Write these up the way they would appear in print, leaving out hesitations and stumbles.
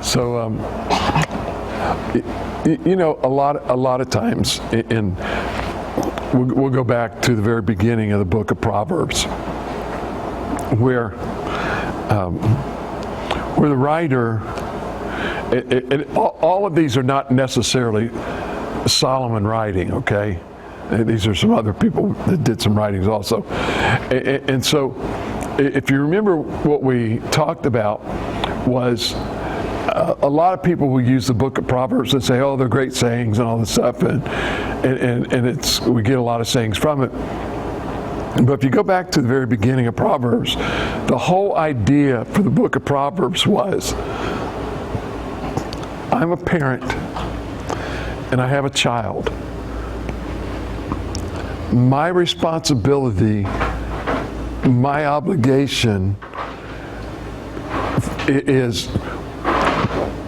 So, you know, a lot of times, we'll go back to the very beginning of the book of Proverbs, where the writer, all of these are not necessarily Solomon writing, okay? These are some other people that did some writings also. And so, if you remember what we talked about was a lot of people will use the book of Proverbs and say, oh, they're great sayings and all this stuff, and we get a lot of sayings from it. But if you go back to the very beginning of Proverbs, the whole idea for the book of Proverbs was, I'm a parent and I have a child. My responsibility, my obligation is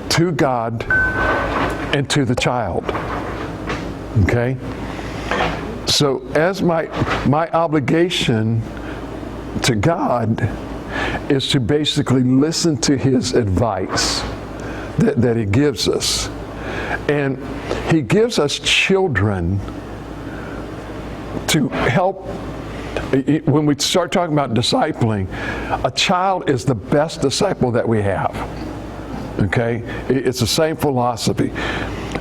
to God and to the child. Okay? So as my obligation to God is to basically listen to His advice that He gives us. And He gives us children to help. When we start talking about discipling, a child is the best disciple that we have. Okay? It's the same philosophy.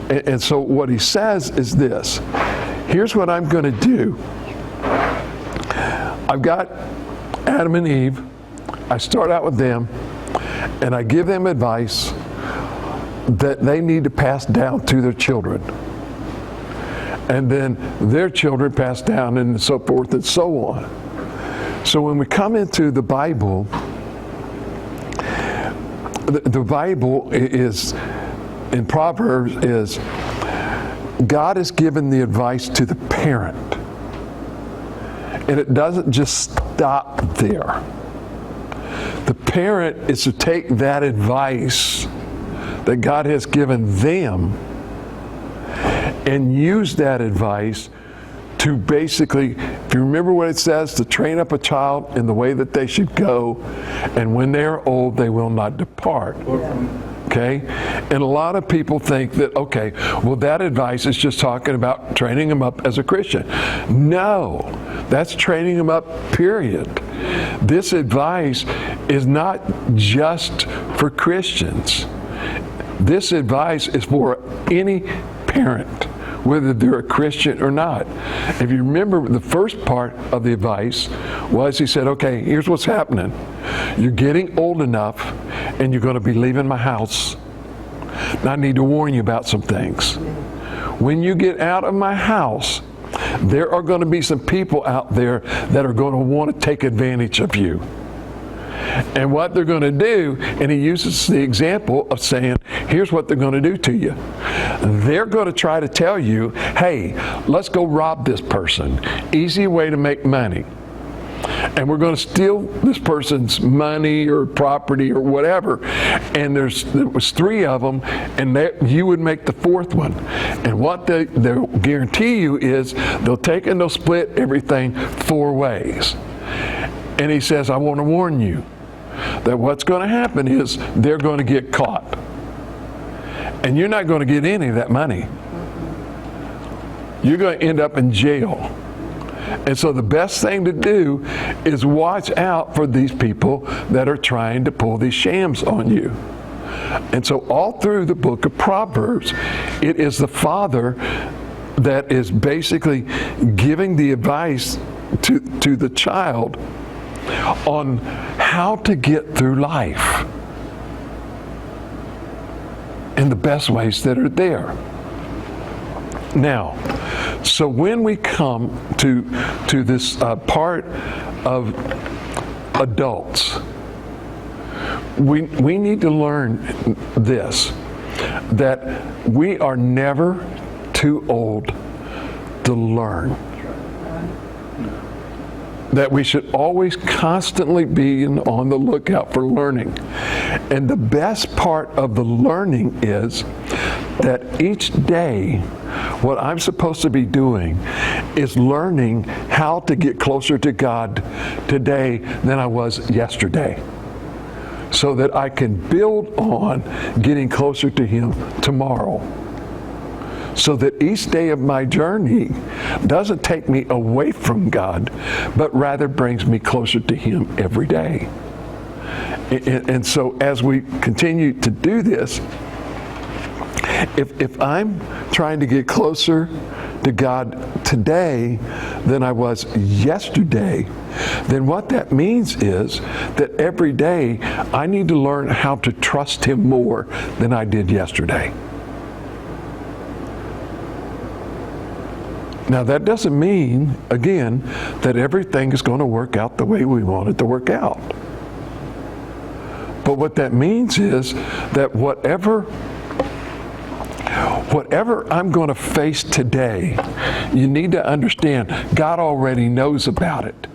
And so what he says is this. Here's what I'm going to do. I've got Adam and Eve. I start out with them, and I give them advice that they need to pass down to their children. And then their children pass down, and so forth and so on. So when we come into the Bible, the Bible is, in Proverbs, is God has given the advice to the parent. And it doesn't just stop there. The parent is to take that advice that God has given them and use that advice to basically, if you remember what it says, to train up a child in the way that they should go, and when they are old, they will not depart. Okay? And a lot of people think that, okay, well, that advice is just talking about training them up as a Christian. No, that's training them up, period. This advice is not just for Christians. This advice is for any parent, whether they're a Christian or not. If you remember, the first part of the advice was, he said, okay, here's what's happening. You're getting old enough and you're going to be leaving my house. Now I need to warn you about some things. When you get out of my house, there are going to be some people out there that are going to want to take advantage of you. And what they're going to do, and he uses the example of saying, here's what they're going to do to you. They're going to try to tell you, hey, let's go rob this person. Easy way to make money. And we're going to steal this person's money or property or whatever. And there was three of them, and you would make the fourth one. And what they'll guarantee you is they'll take and they'll split everything 4 ways. And he says, I want to warn you that what's going to happen is they're going to get caught. And you're not going to get any of that money. You're going to end up in jail. And so the best thing to do is watch out for these people that are trying to pull these shams on you. And so all through the book of Proverbs, it is the father that is basically giving the advice to the child on how to get through life in the best ways that are there. Now, so when we come to this part of adults, we need to learn this, that we are never too old to learn. That we should always constantly be on the lookout for learning. And the best part of the learning is that each day, what I'm supposed to be doing is learning how to get closer to God today than I was yesterday. so that I can build on getting closer to Him tomorrow. So that each day of my journey doesn't take me away from God, but rather brings me closer to Him every day. And so as we continue to do this, if I'm trying to get closer to God today than I was yesterday, then what that means is that every day I need to learn how to trust Him more than I did yesterday. Now that doesn't mean, again, that everything is going to work out the way we want it to work out. But what that means is that whatever I'm going to face today, you need to understand God already knows about it.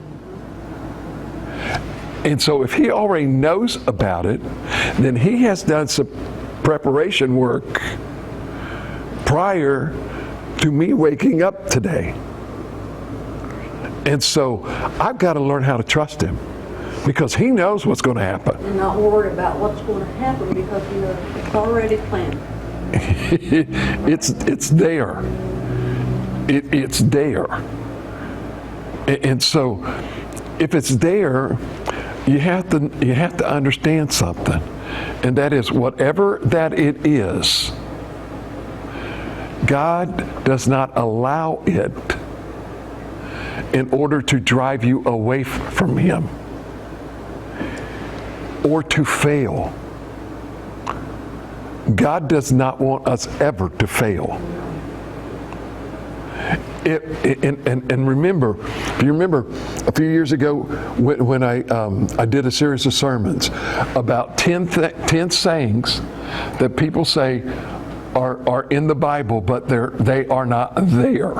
And so if He already knows about it, then He has done some preparation work prior to me waking up today. And so I've got to learn how to trust Him, because He knows what's going to happen. And not worry about what's going to happen, because you know it's already planned. It's there. It's there. And so if it's there, you have to understand something, and that is, whatever that it is, God does not allow it in order to drive you away from Him or to fail. God does not want us ever to fail. And remember, if you remember a few years ago when I did a series of sermons about 10 sayings that people say are in the Bible, but they are not there.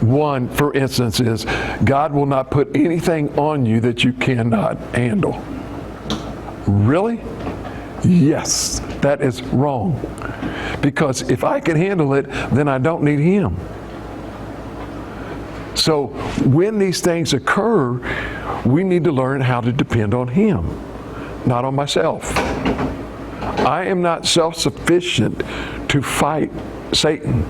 One, for instance, is God will not put anything on you that you cannot handle. Really? Yes, that is wrong. Because if I can handle it, then I don't need Him. So when these things occur, we need to learn how to depend on Him, not on myself. I am not self-sufficient to fight Satan.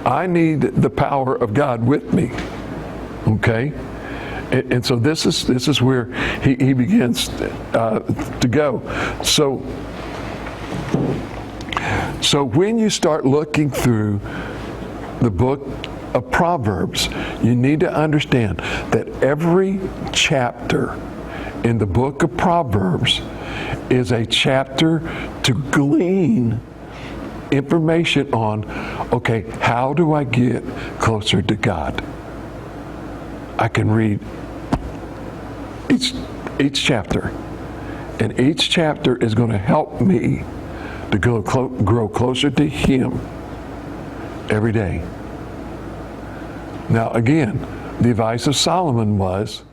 I need the power of God with me. Okay? And so this is where he begins to go. So when you start looking through the book of Proverbs, you need to understand that every chapter in the book of Proverbs is a chapter to glean information on, okay, how do I get closer to God? I can read each chapter, and each chapter is going to help me to grow closer to Him every day. Now again, the advice of Solomon was,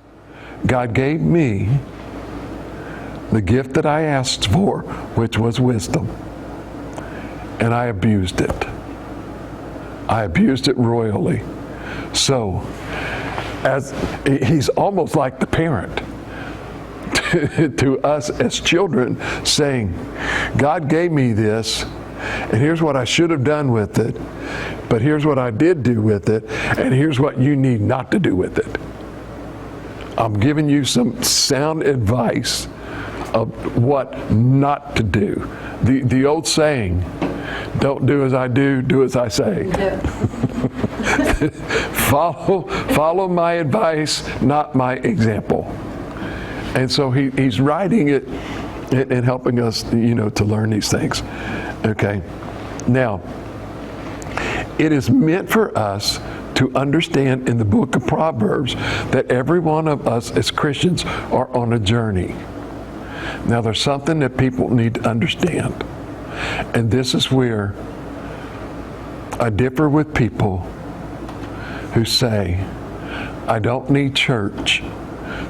God gave me the gift that I asked for, which was wisdom, and I abused it. I abused it royally. So, as he's almost like the parent to us as children, saying, God gave me this, and here's what I should have done with it, but here's what I did do with it, and here's what you need not to do with it. I'm giving you some sound advice of what not to do. The old saying, don't do as I do, do as I say. Yeah. Follow my advice, not my example. And so he's writing it and helping us, to learn these things. Okay. Now, it is meant for us to understand in the book of Proverbs that every one of us as Christians are on a journey. Now, there's something that people need to understand. And this is where I differ with people who say, I don't need church,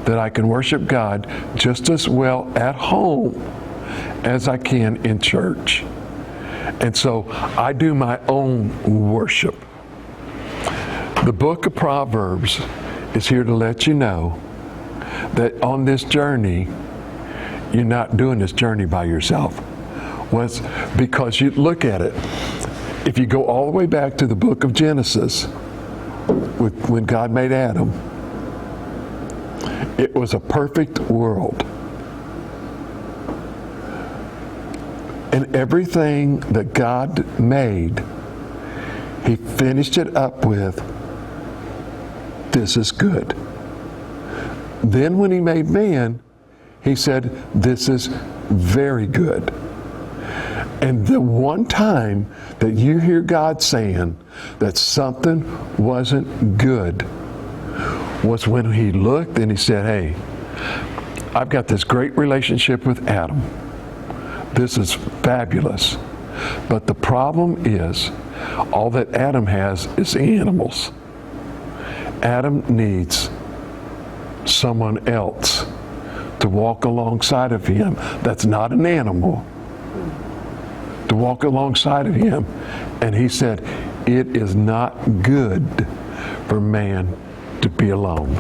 that I can worship God just as well at home as I can in church. And so I do my own worship. The book of Proverbs is here to let you know that on this journey, you're not doing this journey by yourself. Was because you look at it. If you go all the way back to the book of Genesis, when God made Adam, it was a perfect world. And everything that God made, He finished it up with, this is good. Then when He made man, He said, this is very good. And the one time that you hear God saying that something wasn't good was when He looked and He said, hey, I've got this great relationship with Adam. This is fabulous. But the problem is, all that Adam has is animals. Adam needs someone else to walk alongside of him that's not an animal, to walk alongside of him. And He said, it is not good for man to be alone.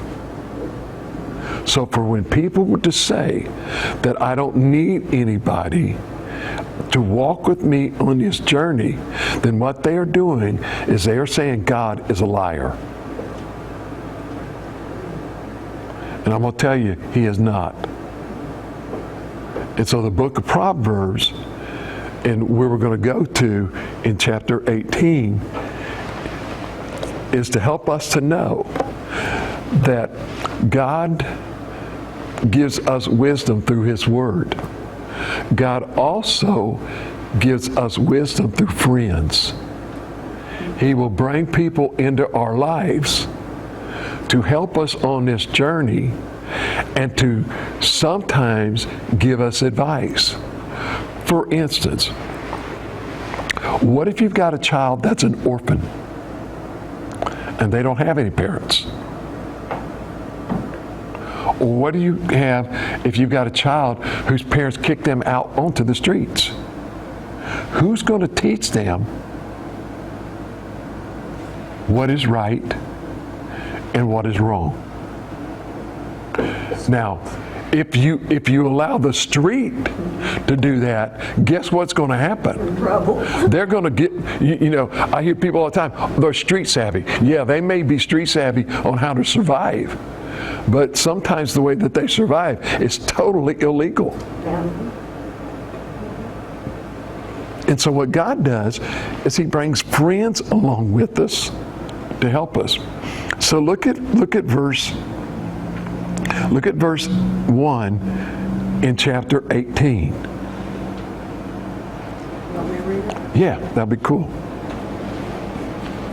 So for when people were to say that I don't need anybody to walk with me on this journey, then what they are doing is they are saying God is a liar. And I'm going to tell you, He is not. And so the book of Proverbs, and where we're going to go to in chapter 18, is to help us to know that God gives us wisdom through His Word. God also gives us wisdom through friends. He will bring people into our lives to help us on this journey and to sometimes give us advice. For instance, what if you've got a child that's an orphan and they don't have any parents? Or what do you have if you've got a child whose parents kick them out onto the streets? Who's going to teach them what is right and what is wrong? Now, if you allow the street to do that, guess what's going to happen? Trouble. They're going to get, you know, I hear people all the time, they're street savvy. Yeah, they may be street savvy on how to survive, but sometimes the way that they survive is totally illegal. And so what God does is He brings friends along with us to help us. So look at verse 1 in chapter 18. You want me to read it? Yeah, that'd be cool.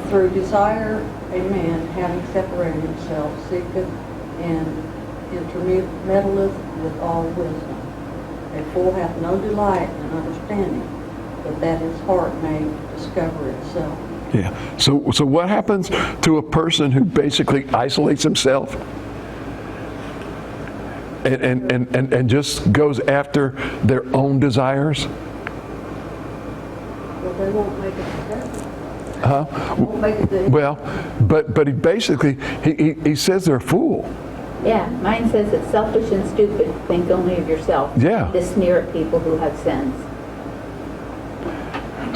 Through desire, a man, having separated himself, seeketh and intermeddleth with all wisdom. A fool hath no delight in understanding, but that his heart may discover itself. Yeah. So what happens to a person who basically isolates himself and just goes after their own desires? Well, they won't make it together. Huh? Won't make it to Well, but he basically he says they're a fool. Yeah, mine says it's selfish and stupid. Think only of yourself. Yeah. To sneer at people who have sins.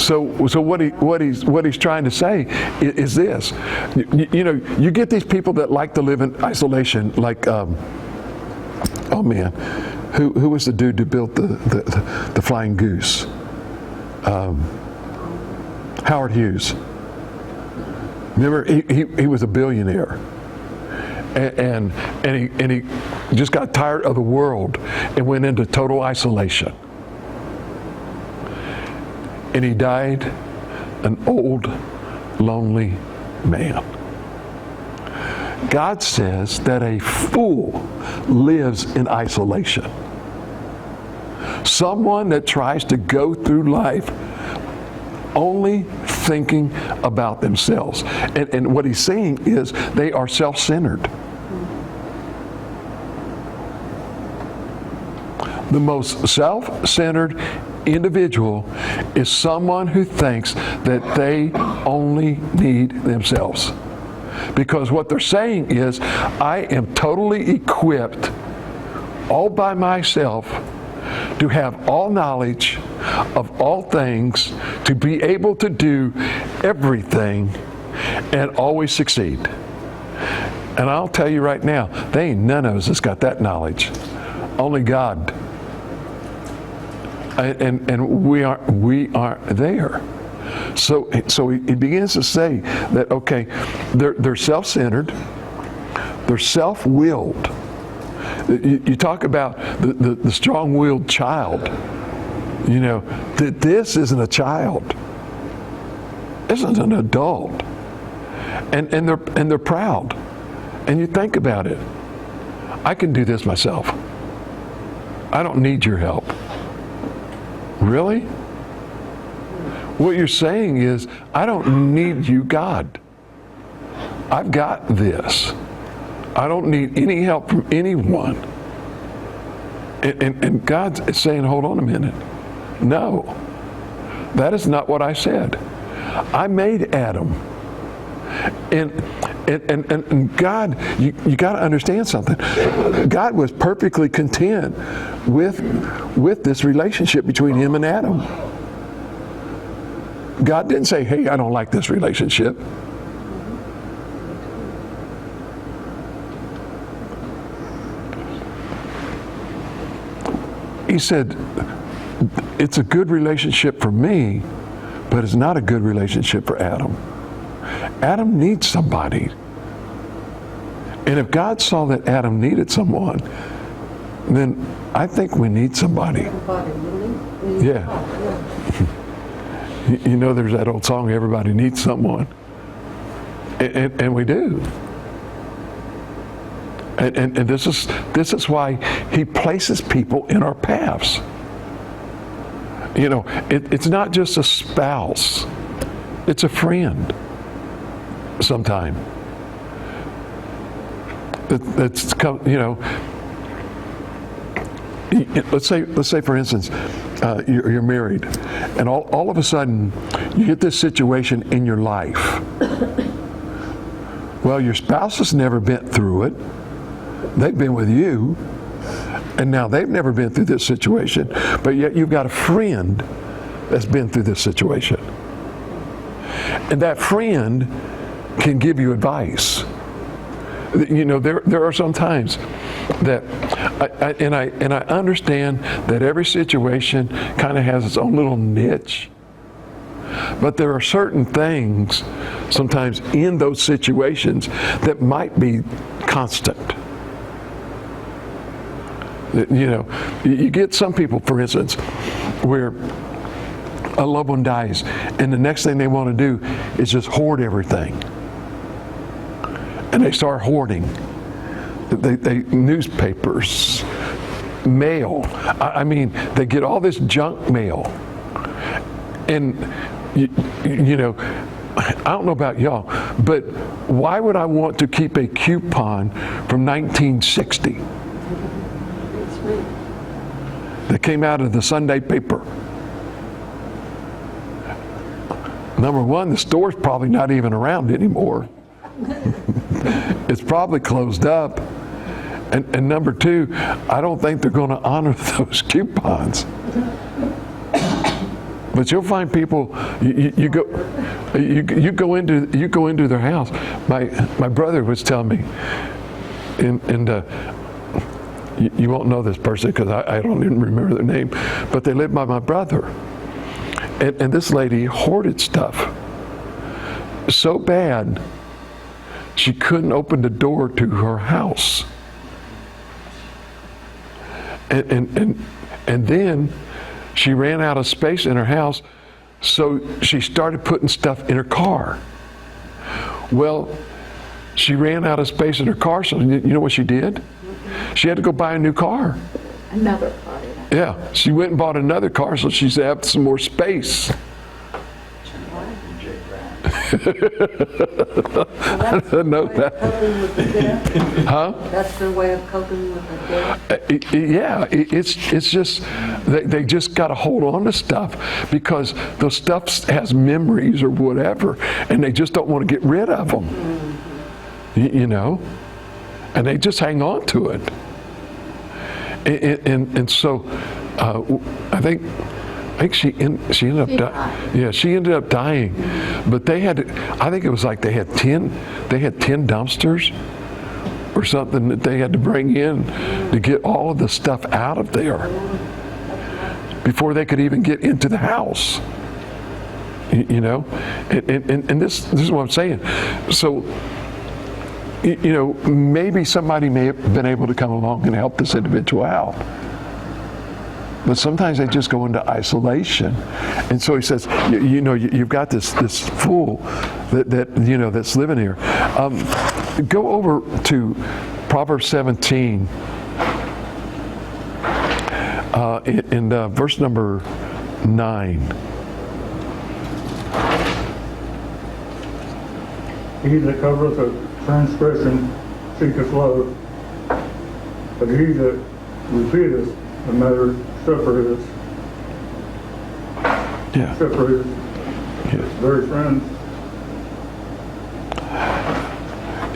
So what he's trying to say is this. You know, you get these people that like to live in isolation, like oh man, who was the dude who built the flying goose? Howard Hughes. Remember, he was a billionaire, and he just got tired of the world and went into total isolation. And he died an old, lonely man. God says that a fool lives in isolation. Someone that tries to go through life only thinking about themselves. And what he's saying is they are self-centered. The most self-centered individual is someone who thinks that they only need themselves. Because what they're saying is, I am totally equipped all by myself to have all knowledge of all things, to be able to do everything and always succeed. And I'll tell you right now, there ain't none of us that's got that knowledge. Only God. And we aren't there. So he begins to say that, okay, they're self-centered, they're self-willed. You talk about the strong-willed child. You know, that this isn't a child. This is an adult. And they're proud. And you think about it. I can do this myself. I don't need your help. Really? What you're saying is, I don't need you, God. I've got this. I don't need any help from anyone. And God's saying, hold on a minute. No, that is not what I said. I made Adam. And God, you got to understand something. God was perfectly content with this relationship between him and Adam. God didn't say, hey, I don't like this relationship. He said, it's a good relationship for me, but it's not a good relationship for Adam. Adam needs somebody. And if God saw that Adam needed someone, then I think we need somebody. Everybody really? Yeah. You know, there's that old song, everybody needs someone. And we do. And this is why he places people in our paths. You know, it's not just a spouse. It's a friend sometime. That's, you know, let's say for instance, you're married, and all of a sudden you get this situation in your life. Well, your spouse has never been through it. They've been with you, and now they've never been through this situation, but yet you've got a friend that's been through this situation. And that friend can give you advice. You know, there are some times that I understand that every situation kind of has its own little niche. But there are certain things sometimes in those situations that might be constant. You know, you get some people, for instance, where a loved one dies and the next thing they want to do is just hoard everything. And they start hoarding. They newspapers, mail. I mean, they get all this junk mail. And, you know, I don't know about y'all, but why would I want to keep a coupon from 1960 that came out of the Sunday paper? Number one, the store's probably not even around anymore. It's probably closed up. And number two, I don't think they're going to honor those coupons. But you'll find people. You go into their house. My brother was telling me, and you won't know this person because I don't even remember their name, but they lived by my brother. And this lady hoarded stuff so bad she couldn't open the door to her house. And then she ran out of space in her house, so she started putting stuff in her car. Well, she ran out of space in her car, so you know what she did? She had to go buy a new car. Another car. Yeah, she went and bought another car so she'd have some more space. Well, know that. coping with the death. Huh? That's their way of coping with the death. Yeah, it's just they just got to hold on to stuff because those stuff has memories or whatever, and they just don't want to get rid of them. Mm-hmm. You know, and they just hang on to it. And so I think she ended up dying. Yeah, she ended up dying. But they had, I think it was like they had 10 dumpsters or something that they had to bring in to get all of the stuff out of there before they could even get into the house. You know, and this is what I'm saying. So, you know, maybe somebody may have been able to come along and help this individual out. But sometimes they just go into isolation. And so he says, you know, you've got this fool that you know, that's living here. Go over to Proverbs 17 in verse number 9. He that covereth a transgression seeketh love, but he that repeateth the matter separateth. Yeah. Separateth very friends.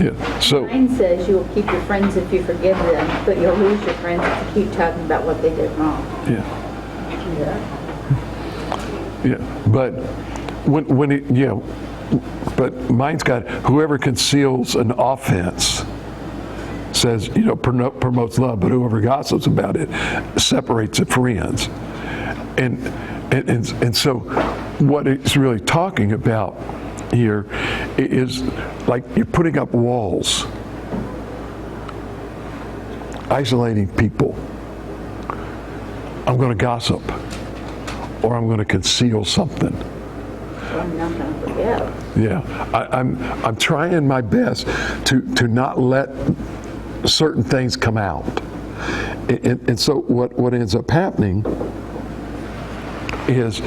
Yeah. So Mine says you will keep your friends if you forgive them, but you'll lose your friends if you keep talking about what they did wrong. yeah. But when it, you know, but mine's got whoever conceals an offense says, you know, promotes love, but whoever gossips about it separates the friends. And so what it's really talking about here is like you're putting up walls, isolating people. I'm going to gossip, or I'm going to conceal something. I'm not going to forgive. Yeah, I'm trying my best to not let certain things come out, and so what ends up happening is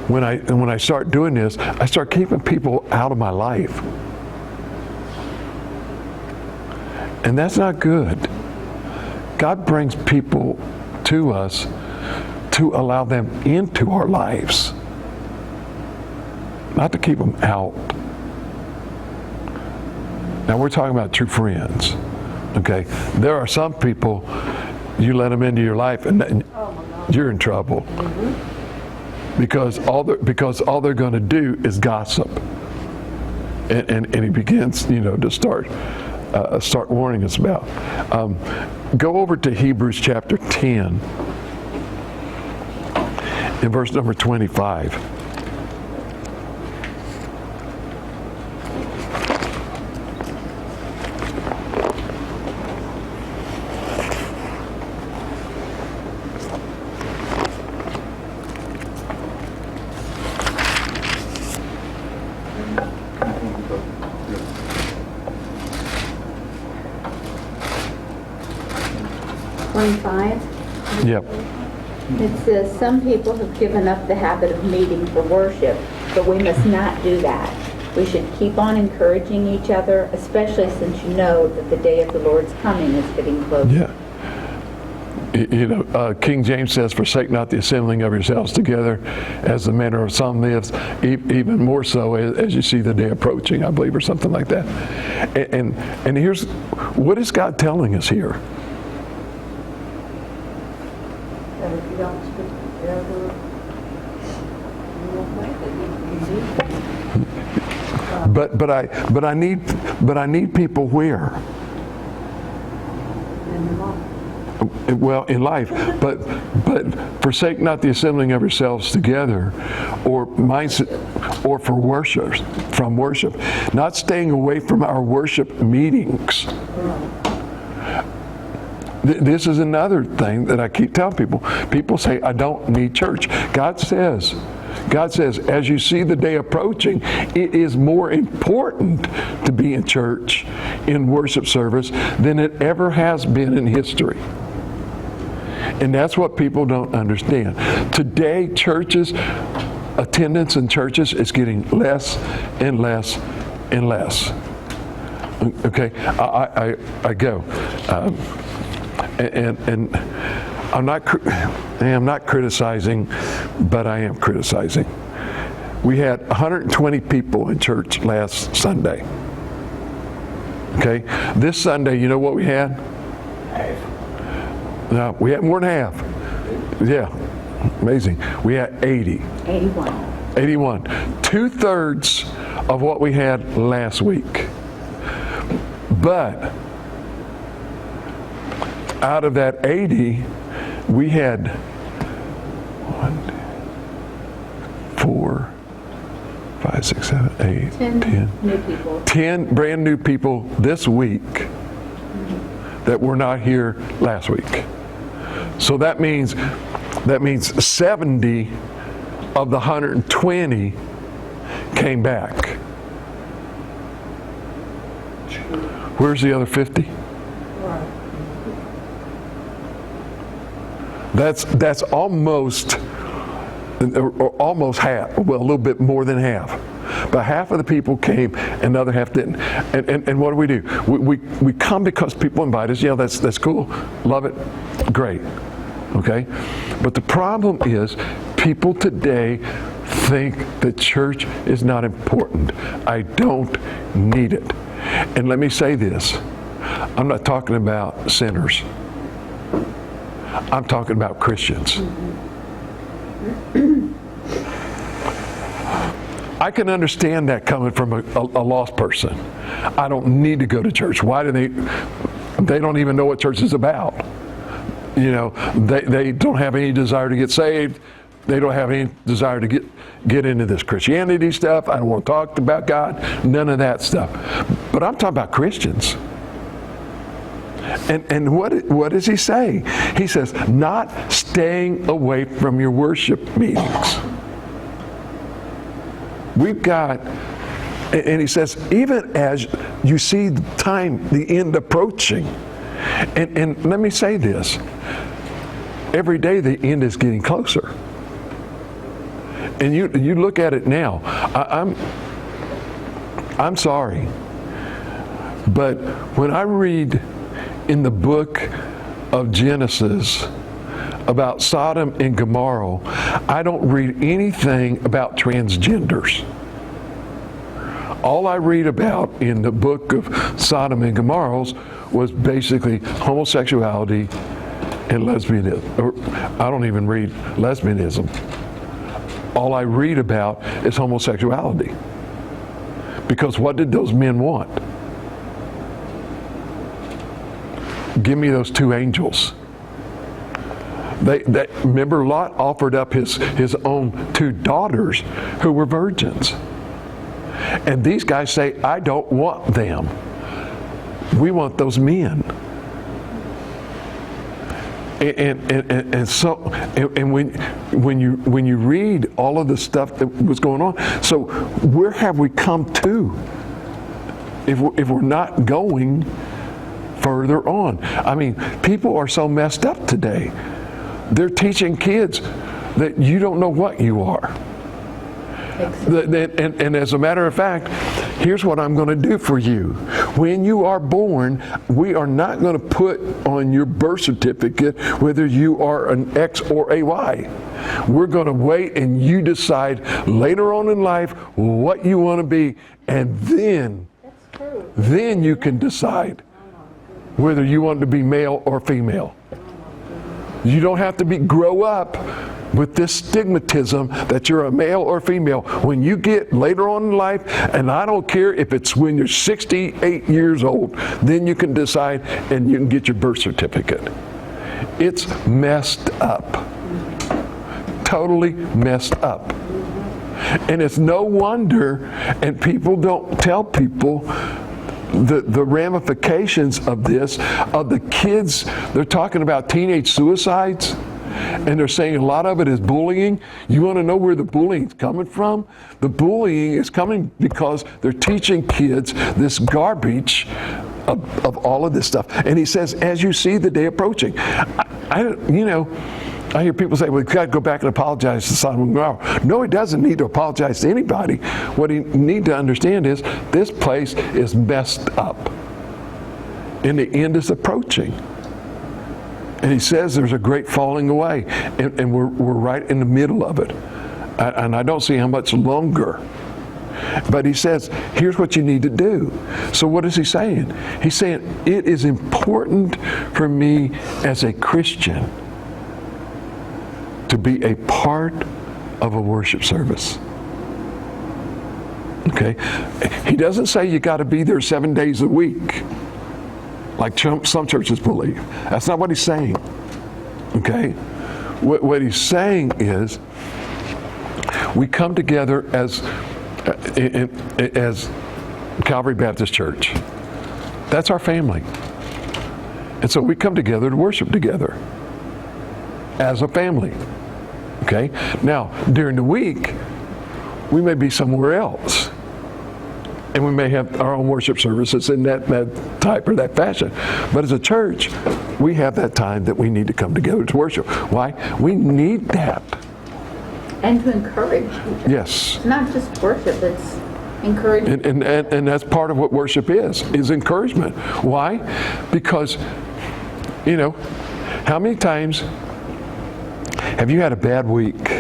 when I start doing this, I start keeping people out of my life, and that's not good. God brings people to us to allow them into our lives, not to keep them out. Now we're talking about true friends, okay? There are some people, you let them into your life and you're in trouble. Because all they're going to do is gossip, and he begins, you know, to start warning us about. Go over to Hebrews chapter 10, in verse number 25. Yep. It says, some people have given up the habit of meeting for worship, but we must not do that. We should keep on encouraging each other, especially since you know that the day of the Lord's coming is getting closer. Yeah. You know, King James says, forsake not the assembling of yourselves together as the manner of some lives, even more so as you see the day approaching, I believe, or something like that. And here's, what is God telling us here? That if you don't stick together, you won't make it. You need But I need people where? in your life. Well, in life, but forsake not the assembling of yourselves together, or mindset, or for worship, from worship, not staying away from our worship meetings. This is another thing that I keep telling people. People say, I don't need church. God says, as you see the day approaching, it is more important to be in church, in worship service, than it ever has been in history. And that's what people don't understand. Today, churches, attendance in churches is getting less and less and less. Okay, I go. And I'm not criticizing, but I am criticizing. We had 120 people in church last Sunday. Okay, this Sunday, you know what we had? No, we had more than half. Yeah, amazing. We had 80. 81. 81. 2/3 of what we had last week. But out of that 80, we had 1, 4, 5, 6, 7, 8, 10. New people. 10 brand new people this week that were not here last week. So that means 70 of the 120 came back. Where's the other 50? Right. That's almost half. Well, a little bit more than half. But half of the people came, and the other half didn't. And what do? We come because people invite us. Yeah, that's cool. Love it. Great. Okay? But the problem is, people today think that church is not important. I don't need it. And let me say this. I'm not talking about sinners. I'm talking about Christians. I can understand that coming from a lost person. I don't need to go to church. Why do they don't even know what church is about. You know, they don't have any desire to get saved. They don't have any desire to get into this Christianity stuff. I don't want to talk about God. None of that stuff. But I'm talking about Christians. And what does he say? He says, not staying away from your worship meetings. We've got, and he says, even as you see the end approaching, and let me say this, every day the end is getting closer. And you look at it now. I'm sorry, but when I read in the book of Genesis about Sodom and Gomorrah, I don't read anything about transgenders. All I read about in the book of Sodom and Gomorrah was basically homosexuality and lesbianism. Or I don't even read lesbianism. All I read about is homosexuality. Because what did those men want? Give me those two angels. They remember Lot offered up his own 2 daughters who were virgins. And these guys say, I don't want them. We want those men. And when you read all of the stuff that was going on, so where have we come to if we're not going further on? I mean, people are so messed up today. They're teaching kids that you don't know what you are. And as a matter of fact, here's what I'm going to do for you. When you are born, we are not going to put on your birth certificate whether you are an X or a Y. We're going to wait and you decide later on in life what you want to be, and then you can decide whether you want to be male or female. You don't have to grow up with this stigmatism that you're a male or female. When you get later on in life, and I don't care if it's when you're 68 years old, then you can decide and you can get your birth certificate. It's messed up. Totally messed up. And it's no wonder, and people don't tell people the ramifications of this, of the kids. They're talking about teenage suicides, and they're saying a lot of it is bullying. You want to know where the bullying is coming from? The bullying is coming because they're teaching kids this garbage of all of this stuff. And he says, as you see the day approaching, I hear people say, well, we've got to go back and apologize to Sodom and Gomorrah. No, he doesn't need to apologize to anybody. What he needs to understand is this place is messed up. And the end is approaching. And he says there's a great falling away. And we're right in the middle of it. And I don't see how much longer. But he says, here's what you need to do. So what is he saying? He's saying, it is important for me as a Christian to be a part of a worship service. Okay? He doesn't say you got to be there 7 days a week, like some churches believe. That's not what he's saying. Okay? What he's saying is, we come together as Calvary Baptist Church. That's our family. And so we come together to worship together as a family. Okay? Now, during the week, we may be somewhere else. And we may have our own worship services in that type or that fashion. But as a church, we have that time that we need to come together to worship. Why? We need that. And to encourage. Yes. It's not just worship, it's encouragement. And that's part of what worship is encouragement. Why? Because, you know, how many times have you had a bad week?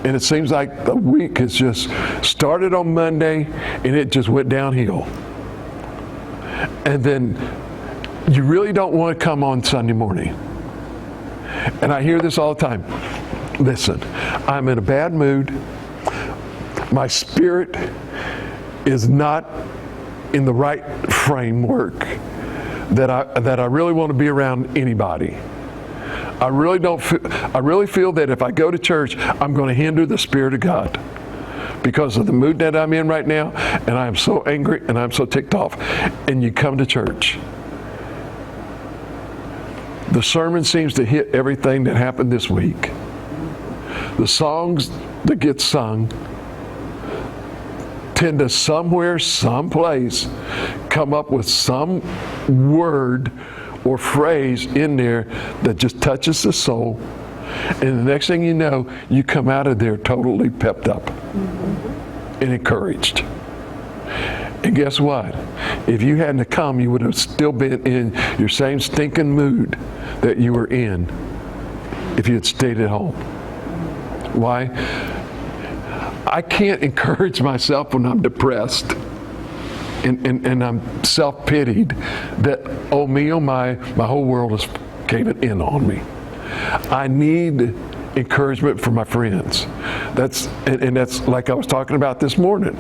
And it seems like the week has just started on Monday and it just went downhill. And then you really don't want to come on Sunday morning. And I hear this all the time. Listen, I'm in a bad mood. My spirit is not in the right framework that I really want to be around anybody. I really feel that if I go to church, I'm going to hinder the Spirit of God because of the mood that I'm in right now, and I am so angry and I'm so ticked off. And you come to church. The sermon seems to hit everything that happened this week. The songs that get sung tend to somewhere, someplace, come up with some word or phrase in there that just touches the soul. And the next thing you know, you come out of there totally pepped up and encouraged. And guess what? If you hadn't come, you would have still been in your same stinking mood that you were in if you had stayed at home. Why? I can't encourage myself when I'm depressed and I'm self-pitied that, oh me, oh my whole world is caving in on me. I need encouragement from my friends. That's like I was talking about this morning.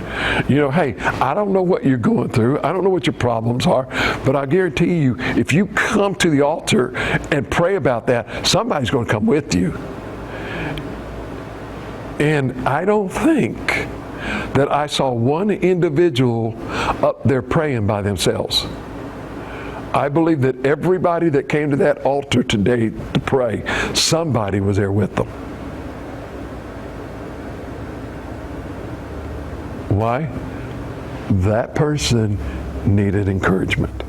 You know, hey, I don't know what you're going through. I don't know what your problems are, but I guarantee you, if you come to the altar and pray about that, somebody's going to come with you. And I don't think that I saw one individual up there praying by themselves. I believe that everybody that came to that altar today to pray, somebody was there with them. Why? That person needed encouragement.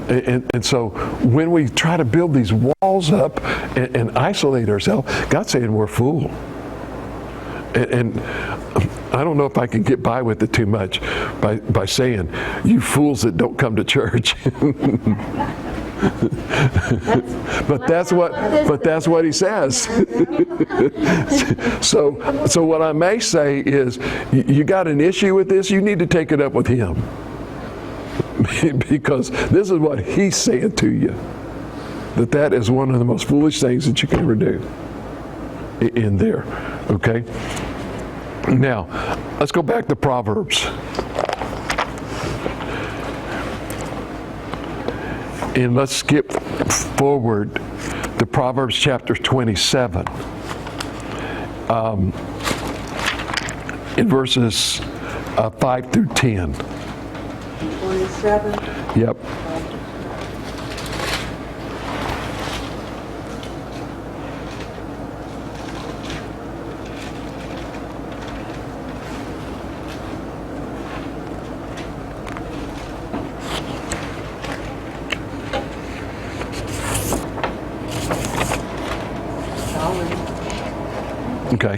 And so when we try to build these walls up and isolate ourselves, God's saying we're a fool. And I don't know if I can get by with it too much by saying, you fools that don't come to church. But that's what he says. So what I may say is, you got an issue with this, you need to take it up with him. Because this is what he's saying to you. That is one of the most foolish things that you can ever do in there. Okay? Now, let's go back to Proverbs. And let's skip forward to Proverbs chapter 27. In verses 5 through 10. 27. Yep. Okay.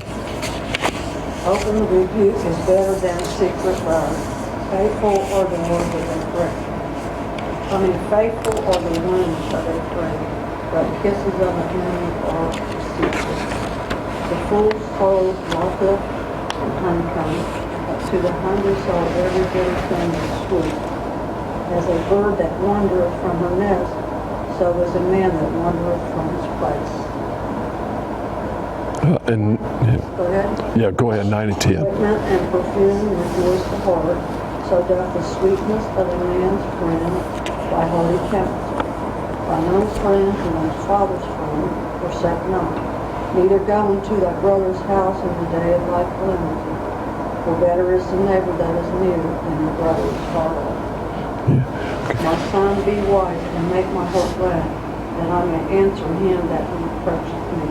Open rebuke is better than secret love. Faithful are the ones that they pray. Faithful are the ones that they pray, but kisses of an enemy are deceitful. The fool's clothes, lawful and honeycomb. To the hungry soul, every good thing is sweet. As a bird that wandereth from her nest, so is a man that wandereth from his place. And Go ahead. yeah, go ahead, 9 and 10. Ointment and perfume rejoice the heart, so doth the sweetness of a man's friend by holy counsel. By one's friend and one's father's friend forsake not. Neither go into thy brother's house in the day of thy calamity. For better is the neighbor that is near than the brother is far off. My son, be wise and make my heart glad, that I may answer him that reproacheth me.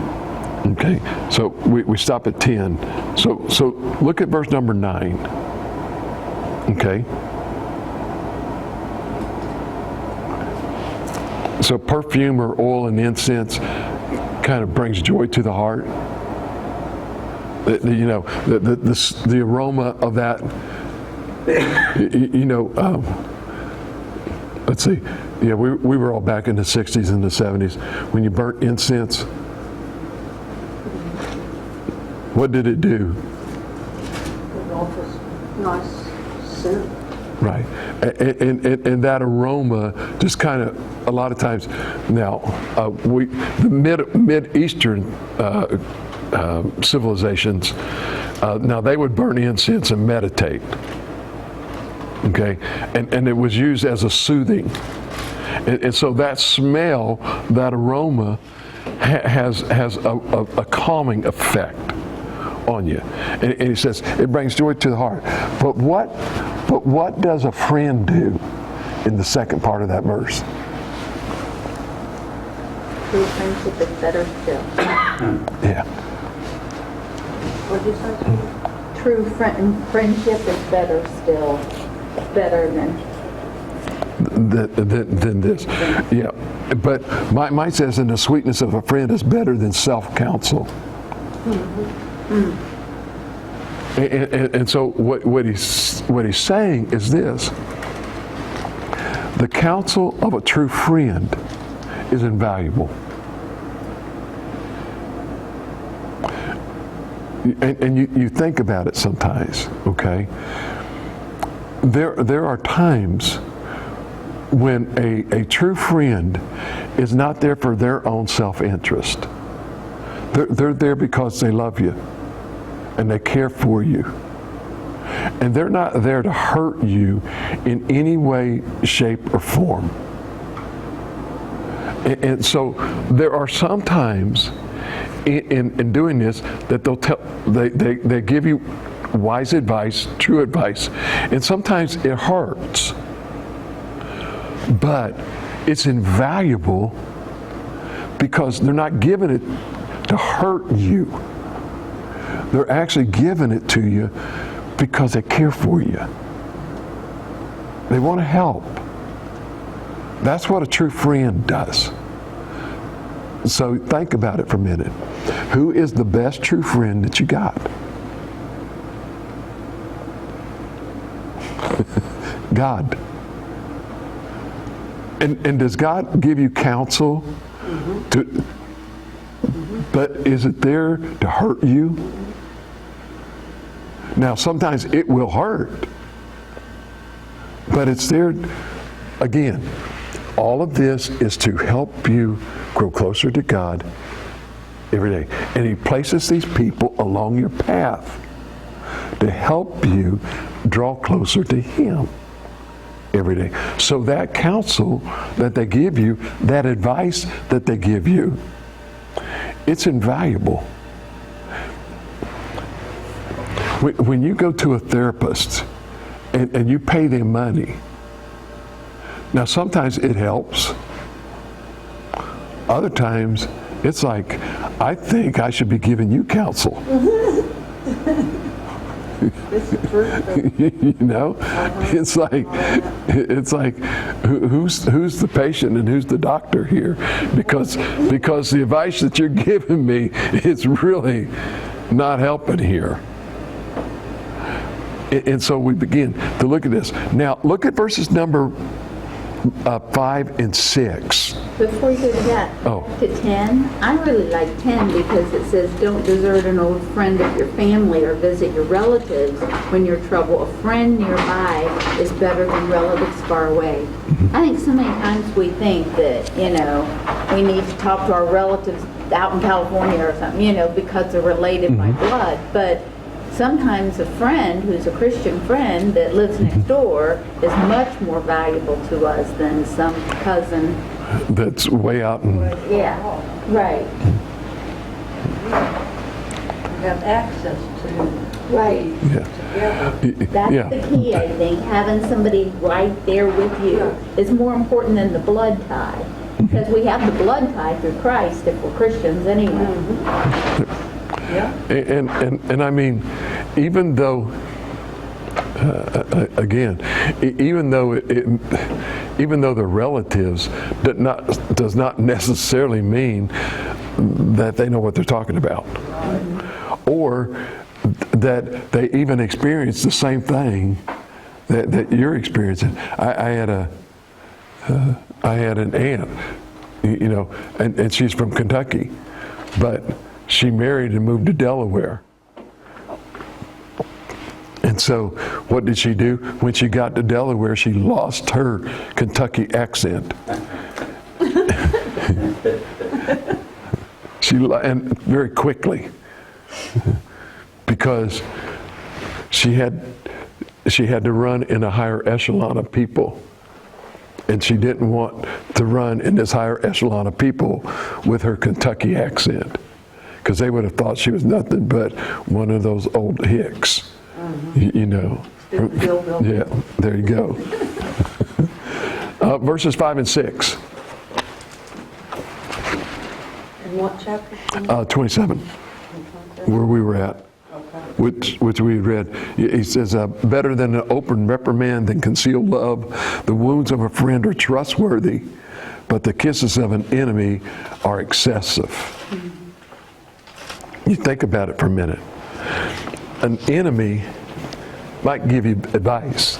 Okay, so we stop at 10. So look at verse number 9. Okay. So perfume or oil and incense kind of brings joy to the heart. You know, the aroma of that, let's see. Yeah, we were all back in the 60s and the 70s. When you burnt incense, what did it do? It offers nice scent. Right. And that aroma just kind of, a lot of times, now, the Mid-Eastern civilizations, now they would burn incense and meditate. Okay? And it was used as a soothing. And so that smell, that aroma, has a calming effect on you. And he says, it brings joy to the heart. But what does a friend do in the second part of that verse? True friendship is better still. Yeah. What did you say? True friendship is better still. Better than This. Yeah. But mine says, and the sweetness of a friend is better than self-counsel. And so what he's saying is this: the counsel of a true friend is invaluable. And you think about it sometimes, okay? There are times when a true friend is not there for their own self-interest. They're there because they love you and they care for you. And they're not there to hurt you in any way, shape, or form. And so there are some times in doing this that they give you wise advice, true advice, and sometimes it hurts. But it's invaluable because they're not giving it to hurt you. They're actually giving it to you because they care for you. They want to help. That's what a true friend does. So think about it for a minute. Who is the best true friend that you got? God. And does God give you counsel? But is it there to hurt you? Now, sometimes it will hurt, but it's there. Again, all of this is to help you grow closer to God every day. And He places these people along your path to help you draw closer to Him every day. So that counsel that they give you, that advice that they give you, it's invaluable. When you go to a therapist and you pay them money, now sometimes it helps. Other times it's like, I think I should be giving you counsel. This is true. You know, it's like who's the patient and who's the doctor here? Because the advice that you're giving me is really not helping here. And so we begin to look at this. Now look at verses number 5 and 6. Before you go to that, Oh. to 10, I really like 10 because it says, don't desert an old friend of your family or visit your relatives when you're in trouble. A friend nearby is better than relatives far away. I think so many times we think that, we need to talk to our relatives out in California or something, because they're related by blood. But sometimes a friend who's a Christian friend that lives next door is much more valuable to us than some cousin. That's way out in... Yeah, right. You have access to Right. Yeah. together. That's Yeah. the key, I think. Having somebody right there with you is more important than the blood tie. Because we have the blood tie through Christ if we're Christians anyway. Yeah. And I mean, even though, again, even though even though they're relatives, does not necessarily mean that they know what they're talking about, or that they even experience the same thing that you're experiencing. I had an aunt, and she's from Kentucky, but she married and moved to Delaware. And so what did she do? When she got to Delaware, she lost her Kentucky accent. And very quickly, because she had to run in a higher echelon of people. And she didn't want to run in this higher echelon of people with her Kentucky accent, because they would have thought she was nothing but one of those old hicks, Yeah, there you go. Verses 5 and 6. In what chapter? 27, where we were at. Which we read. He says, better than an open reprimand than concealed love. The wounds of a friend are trustworthy, but the kisses of an enemy are excessive. You think about it for a minute. An enemy might give you advice.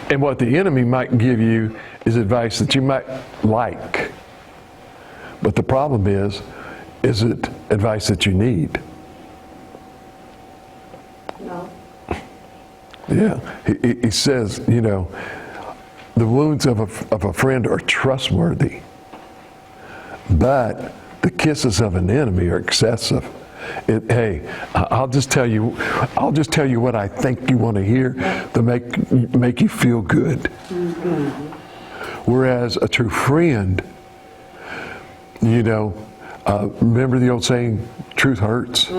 And what the enemy might give you is advice that you might like. But the problem is it advice that you need? No. Yeah, he says, the wounds of a friend are trustworthy, but the kisses of an enemy are excessive. Hey, I'll just tell you what I think you want to hear to make you feel good. Whereas a true friend, remember the old saying, truth hurts?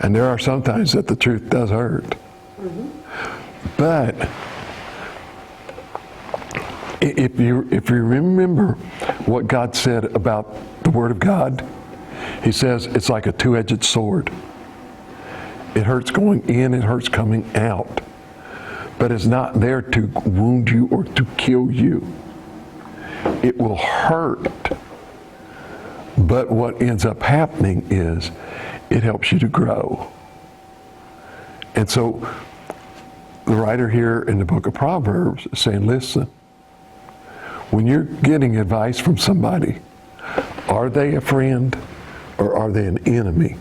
And there are some times that the truth does hurt. But if you remember what God said about the Word of God, He says it's like a two-edged sword. It hurts going in, it hurts coming out. But it's not there to wound you or to kill you. It will hurt. But what ends up happening is it helps you to grow. And so the writer here in the book of Proverbs is saying, listen, when you're getting advice from somebody, are they a friend or are they an enemy?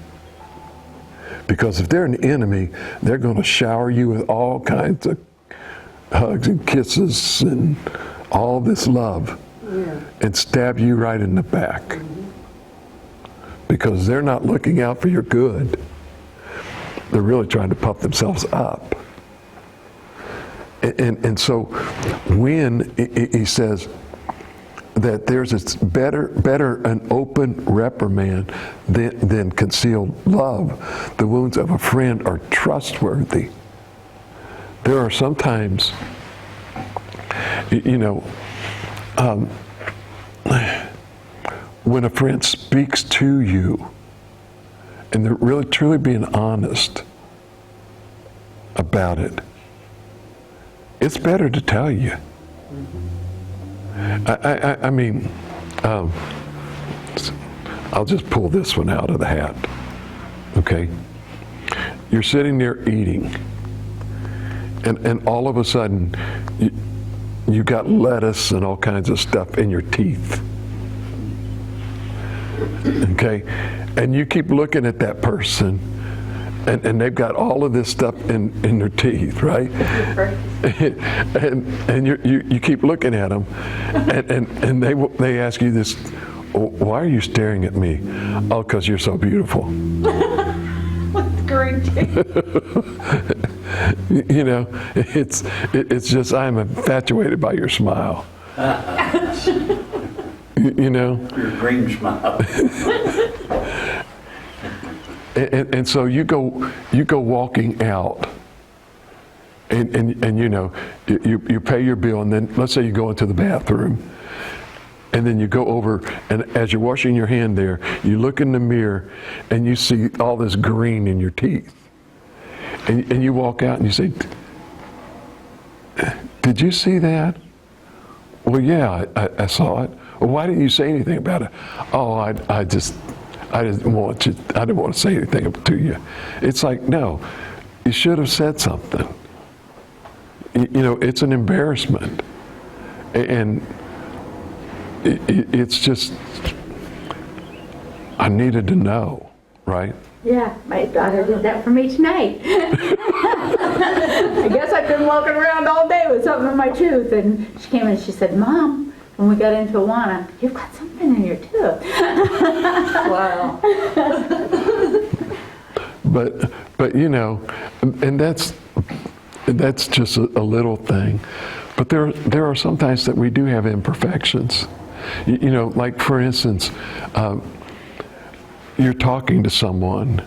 Because if they're an enemy, they're going to shower you with all kinds of hugs and kisses and all this love and stab you right in the back. Because they're not looking out for your good. They're really trying to puff themselves up. And so when he says that there's better an open reprimand than concealed love, the wounds of a friend are trustworthy. There are sometimes, when a friend speaks to you and they're really truly being honest about it, it's better to tell you. I mean, I'll just pull this one out of the hat, okay? You're sitting there eating, and all of a sudden you got lettuce and all kinds of stuff in your teeth. Okay? And you keep looking at that person, and they've got all of this stuff in their teeth, right? and you keep looking at them, and they ask you this, why are you staring at me? Oh, because you're so beautiful. Green You know, it's just, I'm infatuated by your smile. You know? Your green smile. And so you go walking out, and you know, you pay your bill, and then let's say you go into the bathroom, and then you go over, and as you're washing your hand there, you look in the mirror, and you see all this green in your teeth, and you walk out and you say, "Did you see that?" "Well, yeah, I saw it." "Well, why didn't you say anything about it?" "Oh, I didn't want to say anything to you." It's like, no, you should have said something. You know, it's an embarrassment, and it's just, I needed to know, right? Yeah, my daughter did that for me tonight. I guess I've been walking around all day with something in my tooth, and she came and she said, "Mom," when we got into Awana, "you've got something in your tooth." Wow. But you know, and that's just a little thing. But there are some times that we do have imperfections. You know, like for instance, you're talking to someone,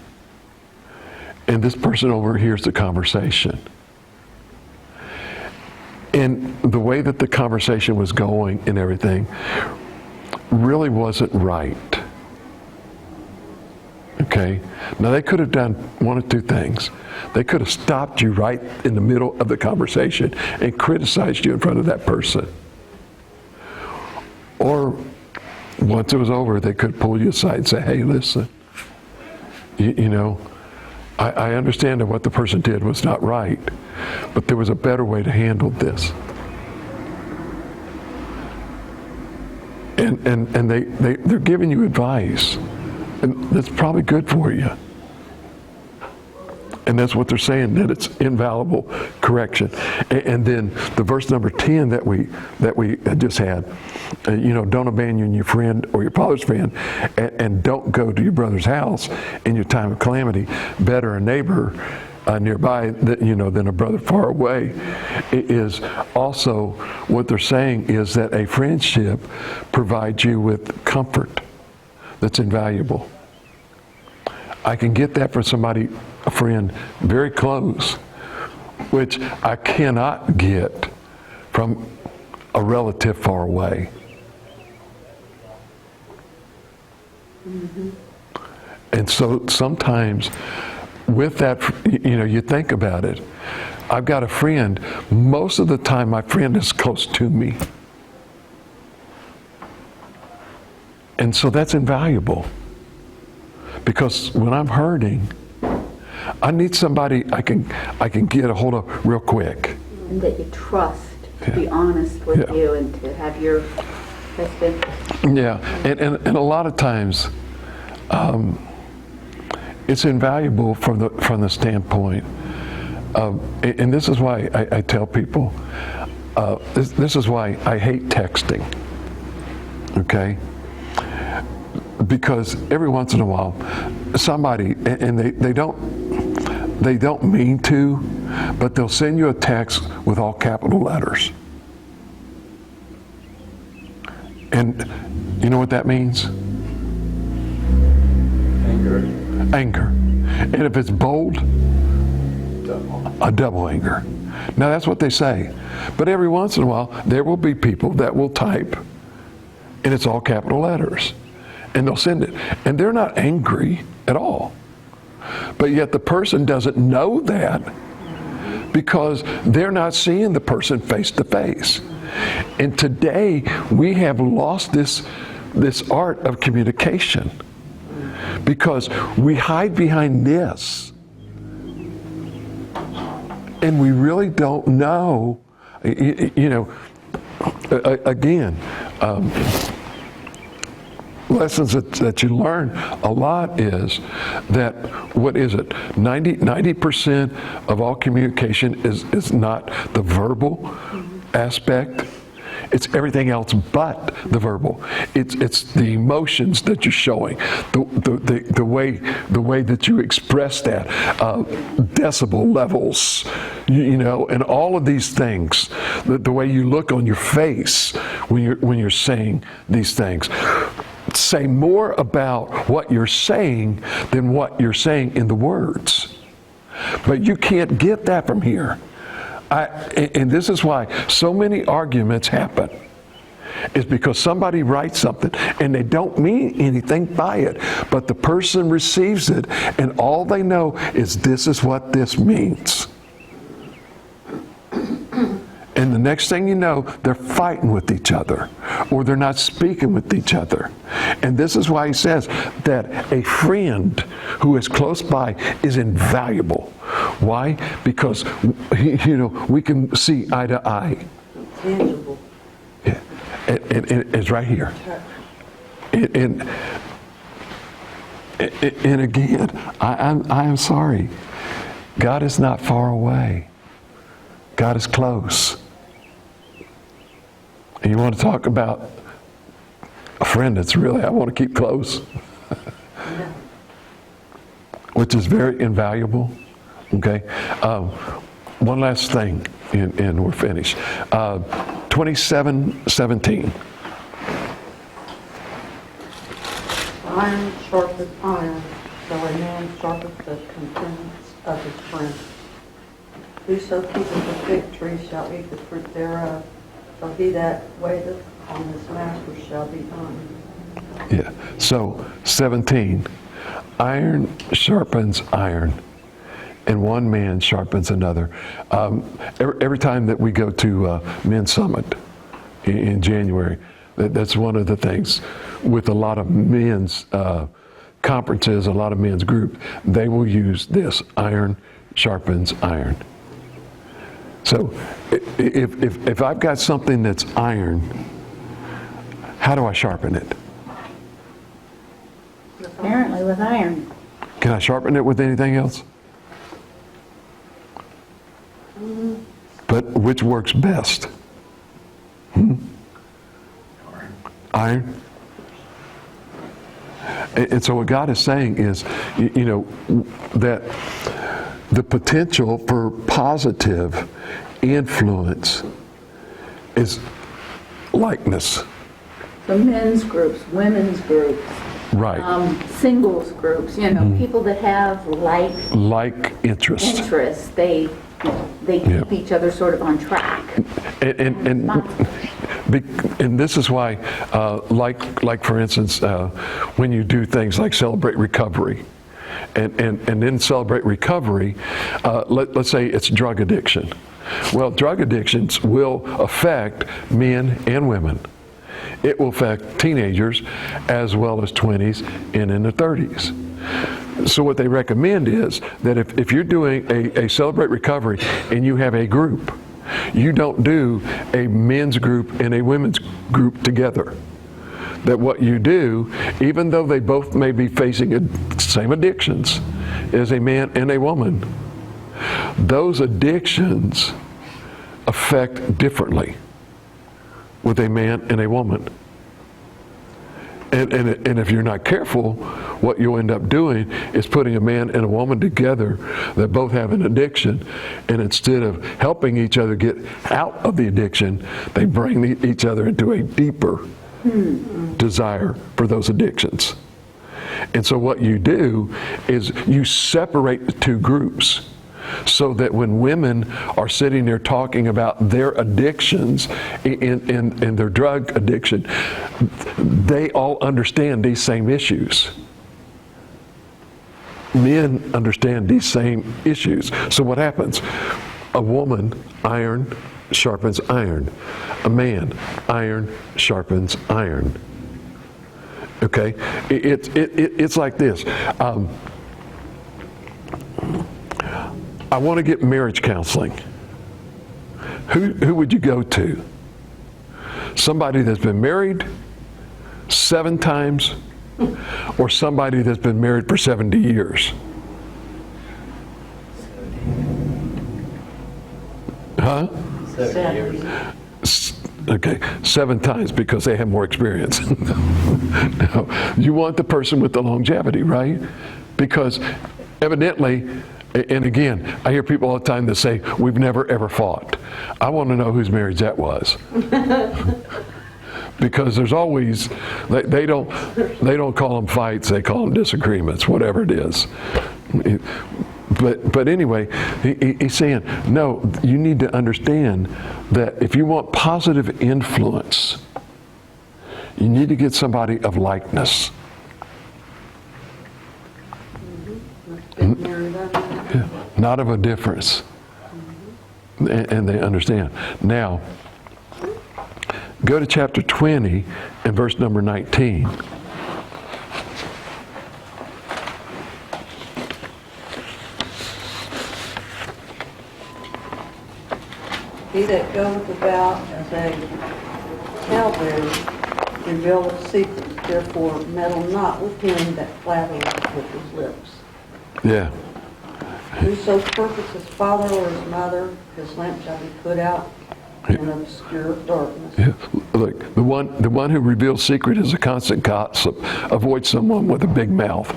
and this person overhears the conversation. And the way that the conversation was going and everything really wasn't right. Okay? Now they could have done one of two things. They could have stopped you right in the middle of the conversation and criticized you in front of that person. Or once it was over, they could pull you aside and say, "Hey, listen, you know, I understand that what the person did was not right, but there was a better way to handle this." And they're giving you advice, and that's probably good for you. And that's what they're saying, that it's invaluable correction. And then the verse number 10 that we just had, you know, don't abandon your friend or your father's friend, and don't go to your brother's house in your time of calamity. Better a neighbor nearby than a brother far away. It is also, what they're saying is that a friendship provides you with comfort that's invaluable. I can get that from somebody, a friend, very close, which I cannot get from a relative far away. Mm-hmm. And so sometimes with that, you know, you think about it. I've got a friend, most of the time my friend is close to me. And so that's invaluable. Because when I'm hurting, I need somebody I can get a hold of real quick. And that you trust to be honest with you and to have your best interest. Yeah, and a lot of times, it's invaluable from the standpoint of, and this is why I tell people, this is why I hate texting. Okay. Because every once in a while, somebody, and they don't mean to, but they'll send you a text with all capital letters. And you know what that means? Anger. And if it's bold, a double anger. Now that's what they say. But every once in a while, there will be people that will type, and it's all capital letters. And they'll send it. And they're not angry at all. But yet the person doesn't know that because they're not seeing the person face to face. And today we have lost this art of communication because we hide behind this. And we really don't know, again, lessons that you learn a lot is that, what is it, 90% of all communication is not the verbal aspect. It's everything else but the verbal. It's the emotions that you're showing, the way that you express that, decibel levels, and all of these things. The way you look on your face when you're saying these things. Say more about what you're saying than what you're saying in the words. But you can't get that from here. And this is why so many arguments happen. Is because somebody writes something and they don't mean anything by it, but the person receives it and all they know is this is what this means. And the next thing you know, they're fighting with each other, or they're not speaking with each other. And this is why he says that a friend who is close by is invaluable. Why? Because we can see eye to eye. Tangible. Yeah. And it's right here. And again, I am sorry. God is not far away. God is close. And you want to talk about a friend that's really, I want to keep close, which is very invaluable. Okay? One last thing, and we're finished. 27:17. Iron sharpens iron, so a man sharpens the contents of his friend. Whoso keepeth the fig tree shall eat the fruit thereof, so he that waiteth on his master shall be honored. Yeah. So 17, iron sharpens iron, and one man sharpens another. Every time that we go to Men's Summit in January, that's one of the things with a lot of men's conferences, a lot of men's groups, they will use this, iron sharpens iron. So if I've got something that's iron, how do I sharpen it? Apparently with iron. Can I sharpen it with anything else? But which works best? Iron. And so what God is saying is, that the potential for positive influence is likeness. So men's groups, women's groups, Right. Singles groups, people that have Like interest. interests, they keep each other sort of on track. And this is why, like for instance, when you do things like Celebrate Recovery, and then Celebrate Recovery, let's say it's drug addiction. Well, drug addictions will affect men and women. It will affect teenagers as well as 20s and in the 30s. So what they recommend is that if you're doing a Celebrate Recovery and you have a group, you don't do a men's group and a women's group together. That what you do, even though they both may be facing the same addictions as a man and a woman, those addictions affect differently with a man and a woman. And if you're not careful, what you'll end up doing is putting a man and a woman together that both have an addiction, and instead of helping each other get out of the addiction, they bring each other into a deeper desire for those addictions. And so what you do is you separate the two groups, so that when women are sitting there talking about their addictions and their drug addiction, they all understand these same issues. Men understand these same issues. So what happens? A woman, iron sharpens iron. A man, iron sharpens iron. Okay? It's like this. I want to get marriage counseling. Who would you go to? Somebody that's been married 7 times or somebody that's been married for 70 years? Huh? 70 years. Okay, 7 times because they have more experience. No, you want the person with the longevity, right? Because evidently, and again, I hear people all the time that say, we've never ever fought. I want to know whose marriage that was. Because there's always, they don't call them fights, they call them disagreements, whatever it is. But anyway, he's saying, no, you need to understand that if you want positive influence, you need to get somebody of likeness. Not of a difference. And they understand. Now, go to chapter 20 and verse number 19. He that goeth about as a talebearer revealeth secrets, therefore meddle not with him that flattereth with his lips. Yeah. Whoso purposes his father or his mother, his lamp shall be put out in obscure darkness. Yeah. Look, the one who reveals secret is a constant gossip. Avoid someone with a big mouth.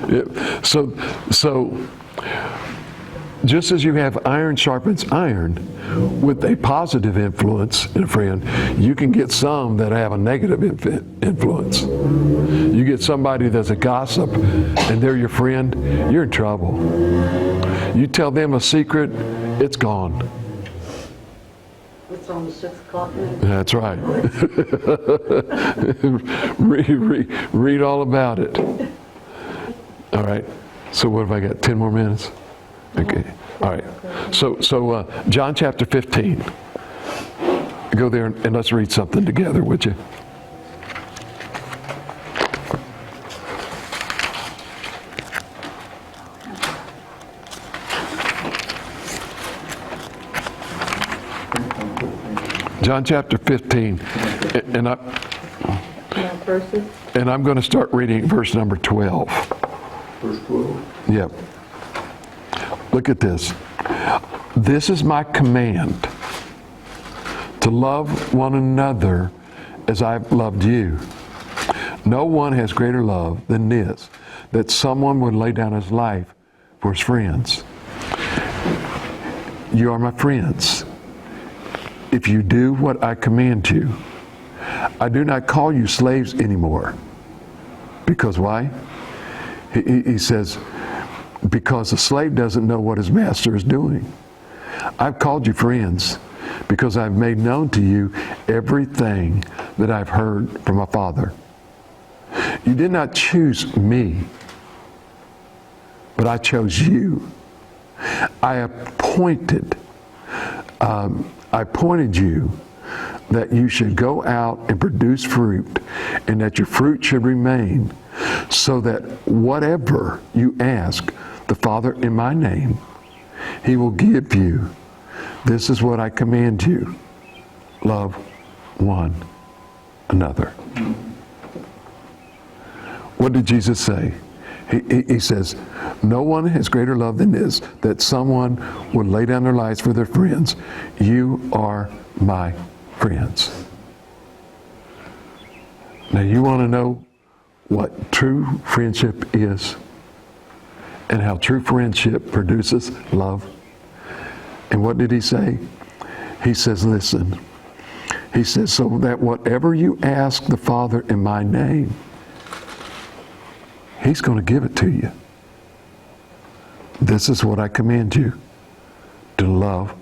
Yeah. So just as you have iron sharpens iron, with a positive influence in a friend, you can get some that have a negative influence. You get somebody that's a gossip and they're your friend, you're in trouble. You tell them a secret, it's gone. It's on the 6 o'clock news. That's right. read all about it. All right. So what have I got? 10 more minutes? Okay. All right. So John chapter 15. Go there and let's read something together, would you? John chapter 15. And I'm going to start reading verse number 12. Verse 12. Yep. Look at this. This is my command, to love one another as I've loved you. No one has greater love than this, that someone would lay down his life for his friends. You are my friends if you do what I command you. I do not call you slaves anymore. Because why? He says, because the slave doesn't know what his master is doing. I've called you friends because I've made known to you everything that I've heard from my Father. You did not choose me, but I chose you. I appointed you that you should go out and produce fruit, and that your fruit should remain, so that whatever you ask the Father in my name, He will give you. This is what I command you. Love one another. What did Jesus say? He says, no one has greater love than this, that someone would lay down their lives for their friends. You are my friends. Now you want to know what true friendship is and how true friendship produces love. And what did he say? He says, listen. He says, so that whatever you ask the Father in my name, He's going to give it to you. This is what I command you, to love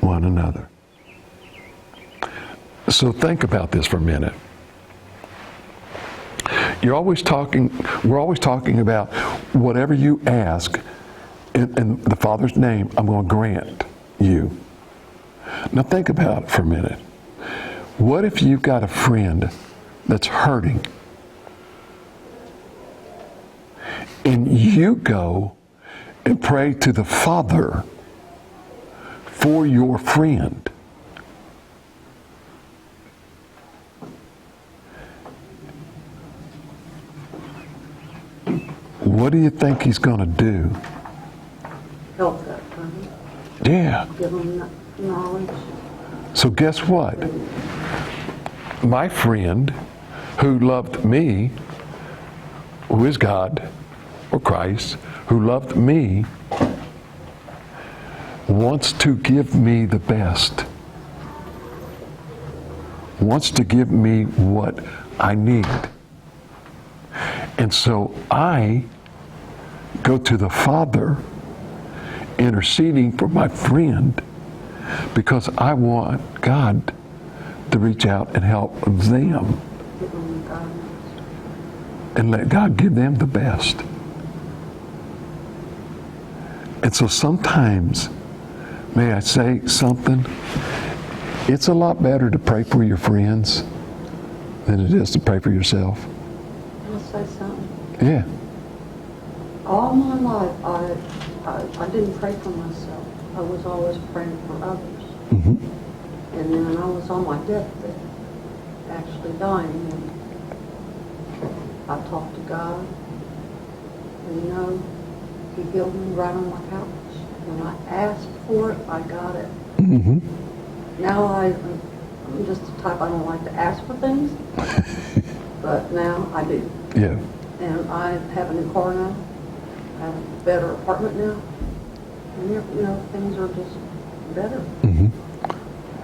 one another. So think about this for a minute. We're always talking about whatever you ask in the Father's name, I'm going to grant you. Now think about it for a minute. What if you've got a friend that's hurting? and you go and pray to the Father for your friend. What do you think he's going to do? Help that person, Yeah. give them knowledge. So guess what? My friend who loved me, who is God or Christ, who loved me, wants to give me the best. Wants to give me what I need. And so I go to the Father interceding for my friend because I want God to reach out and help them Give them guidance. and let God give them the best. And so sometimes, may I say something? It's a lot better to pray for your friends than it is to pray for yourself. I'll say something. Yeah. All my life, I didn't pray for myself. I was always praying for others. Mm-hmm. And then I was on my deathbed, actually dying, and I talked to God. And you know, He healed me right on my couch. When I asked for it, I got it. Mm-hmm. Now I'm just the type I don't like to ask for things, but now I do. Yeah. And I have a new car now. I have a better apartment now. And you know, things are just better. Mm-hmm.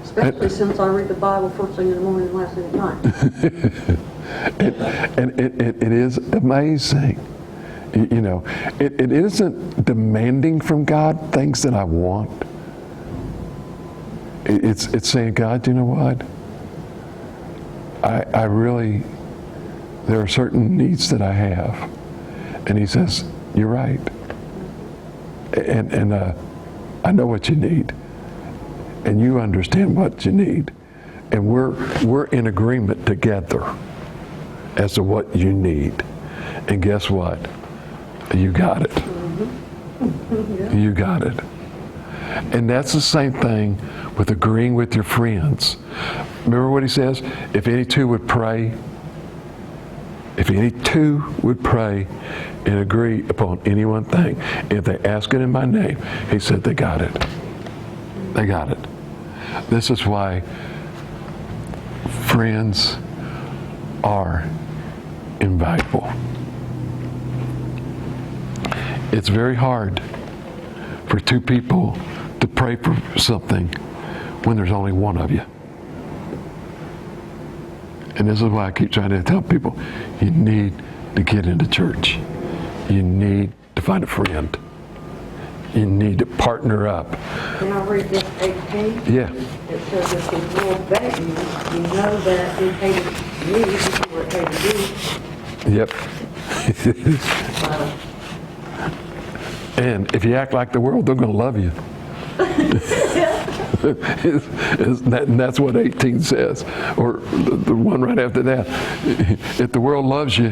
Especially since I read the Bible first thing in the morning and last thing at night. And it is amazing. You know, it isn't demanding from God things that I want. It's saying, God, you know what? I really, there are certain needs that I have. And He says, you're right. And I know what you need. And you understand what you need. And we're in agreement together as to what you need. And guess what? You got it. Mm-hmm. You got it. And that's the same thing with agreeing with your friends. Remember what He says? If any two would pray and agree upon any one thing, if they ask it in my name, He said they got it. They got it. This is why friends are invaluable. It's very hard for two people to pray for something when there's only one of you. And this is why I keep trying to tell people, you need to get into church. You need to find a friend. You need to partner up. Can I read this 18? Yeah. It says, if the world bet you, you know that He hated me before it hated you. Yep. And if you act like the world, they're going to love you. And that's what 18 says. Or the one right after that. If the world loves you,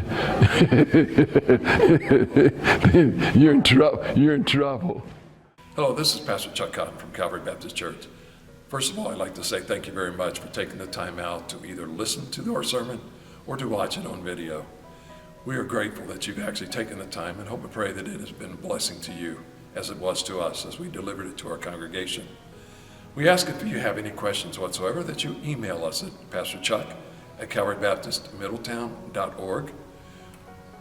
you're in trouble. You're in trouble. Hello, this is Pastor Chuck Cotton from Calvary Baptist Church. First of all, I'd like to say thank you very much for taking the time out to either listen to our sermon or to watch it on video. We are grateful that you've actually taken the time and hope and pray that it has been a blessing to you as it was to us as we delivered it to our congregation. We ask if you have any questions whatsoever that you email us at pastorchuck@calvarybaptistmiddletown.org,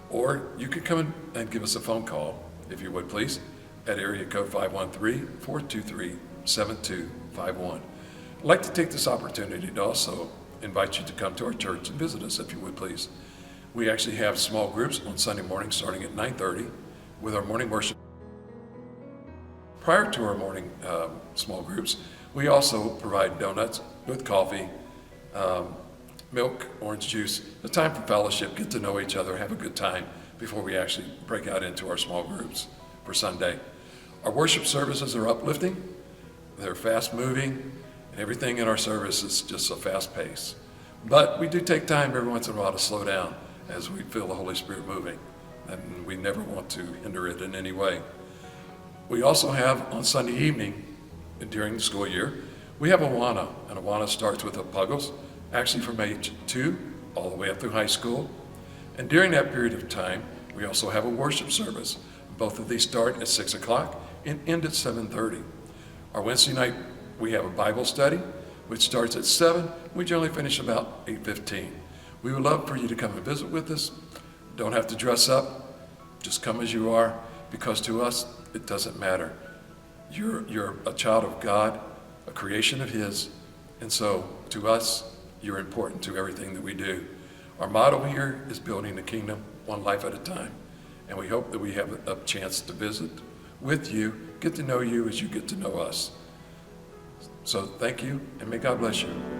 or you could come in and give us a phone call, if you would please, at area code 513-423-7251. I'd like to take this opportunity to also invite you to come to our church and visit us, if you would please. We actually have small groups on Sunday morning starting at 9:30 with our morning worship. Prior to our morning small groups, we also provide donuts with coffee, milk, orange juice, a time for fellowship, get to know each other, have a good time before we actually break out into our small groups for Sunday. Our worship services are uplifting, they're fast moving, and everything in our service is just a fast pace. But we do take time every once in a while to slow down as we feel the Holy Spirit moving. and we never want to hinder it in any way. We also have on Sunday evening, and during the school year, we have Awana, and Awana starts with the Puggles, actually from age 2 all the way up through high school. And during that period of time, we also have a worship service. Both of these start at 6 o'clock and end at 7:30. Our Wednesday night, we have a Bible study, which starts at 7. We generally finish about 8:15. We would love for you to come and visit with us. Don't have to dress up. Just come as you are, because to us, it doesn't matter. You're a child of God, a creation of His, and so to us, you're important to everything that we do. Our motto here is building the kingdom one life at a time, and we hope that we have a chance to visit with you, get to know you as you get to know us. So thank you, and may God bless you.